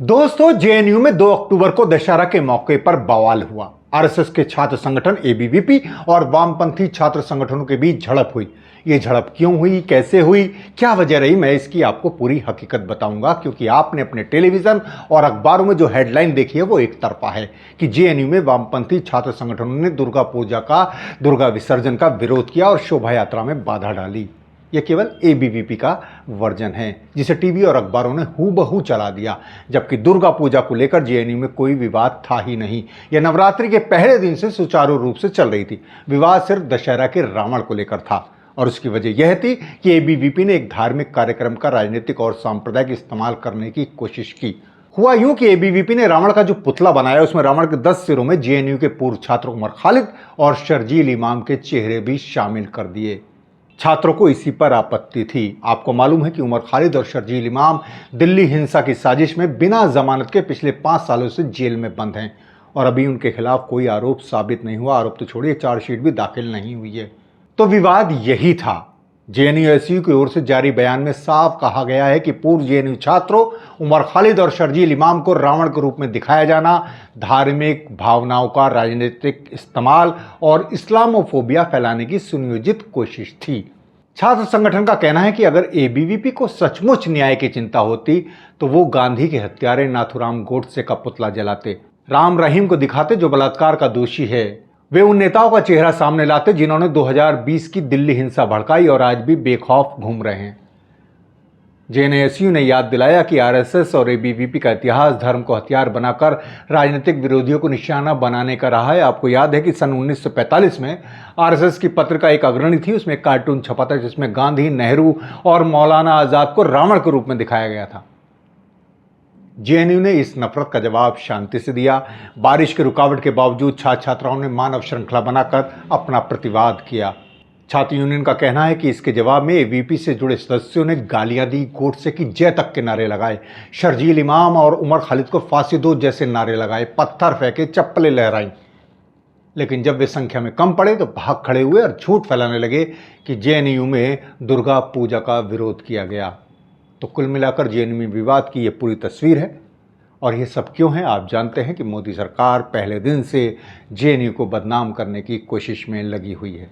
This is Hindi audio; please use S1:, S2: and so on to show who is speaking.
S1: दोस्तों, जेएनयू में 2 अक्टूबर को दशहरा के मौके पर बवाल हुआ। आरएसएस के छात्र संगठन एबीवीपी और वामपंथी छात्र संगठनों के बीच झड़प हुई। ये झड़प क्यों हुई, कैसे हुई, क्या वजह रही, मैं इसकी आपको पूरी हकीकत बताऊंगा, क्योंकि आपने अपने टेलीविजन और अखबारों में जो हेडलाइन देखी है वो एक तरफा है कि जेएनयू में वामपंथी छात्र संगठनों ने दुर्गा विसर्जन का विरोध किया और शोभा यात्रा में बाधा डाली। यह केवल एबीवीपी का वर्जन है जिसे टीवी और अखबारों ने हूबहू चला दिया, जबकि दुर्गा पूजा को लेकर जेएनयू में कोई विवाद था ही नहीं। यह नवरात्रि के पहले दिन से सुचारू रूप से चल रही थी। विवाद सिर्फ दशहरा के रावण को लेकर था और उसकी वजह यह थी कि एबीवीपी ने एक धार्मिक कार्यक्रम का राजनीतिक और सांप्रदायिक इस्तेमाल करने की कोशिश की। हुआ यूं कि एबीवीपी ने रावण का जो पुतला बनाया उसमें रावण के 10 सिरों में जेएनयू के पूर्व छात्र उमर खालिद और शर्जील इमाम के चेहरे भी शामिल कर दिए। छात्रों को इसी पर आपत्ति थी। आपको मालूम है कि उमर खालिद और शर्जील इमाम दिल्ली हिंसा की साजिश में बिना जमानत के पिछले 5 सालों से जेल में बंद हैं और अभी उनके खिलाफ कोई आरोप साबित नहीं हुआ। आरोप तो छोड़िए, चार्जशीट भी दाखिल नहीं हुई है। तो विवाद यही था। जेएनयू की ओर से जारी बयान में साफ कहा गया है कि पूर्व जेएनयू छात्रों उमर खालिद और शर्जील इमाम को रावण के रूप में दिखाया जाना, धार्मिक भावनाओं का राजनीतिक इस्तेमाल और इस्लामोफोबिया फैलाने की सुनियोजित कोशिश थी। छात्र संगठन का कहना है कि अगर एबीवीपी को सचमुच न्याय की चिंता होती तो वो गांधी के हत्यारे नाथूराम गोडसे का पुतला जलाते, राम रहीम को दिखाते जो बलात्कार का दोषी है, वे उन नेताओं का चेहरा सामने लाते जिन्होंने 2020 की दिल्ली हिंसा भड़काई और आज भी बेखौफ घूम रहे हैं। जेएनयू ने याद दिलाया कि आरएसएस और एबीवीपी का इतिहास धर्म को हथियार बनाकर राजनीतिक विरोधियों को निशाना बनाने का रहा है। आपको याद है कि सन 1945 में आरएसएस की पत्रिका एक अग्रणी थी, उसमें एक कार्टून छपा था जिसमें गांधी, नेहरू और मौलाना आजाद को रावण के रूप में दिखाया गया था। जेएनयू ने इस नफरत का जवाब शांति से दिया। बारिश की रुकावट के बावजूद छात्र छात्राओं ने मानव श्रृंखला बनाकर अपना प्रतिवाद किया। छात्र यूनियन का कहना है कि इसके जवाब में एबीवीपी से जुड़े सदस्यों ने गालियां दी, गोडसे की जय तक के नारे लगाए, शर्जील इमाम और उमर खालिद को फांसी दो जैसे नारे लगाए, पत्थर फेंके, चप्पलें लहराई। लेकिन जब वे संख्या में कम पड़े तो भाग खड़े हुए और झूठ फैलाने लगे कि जेएनयू में दुर्गा पूजा का विरोध किया गया। तो कुल मिलाकर जेएनयू में विवाद की यह पूरी तस्वीर है। और ये सब क्यों है? आप जानते हैं कि मोदी सरकार पहले दिन से जेएनयू को बदनाम करने की कोशिश में लगी हुई है।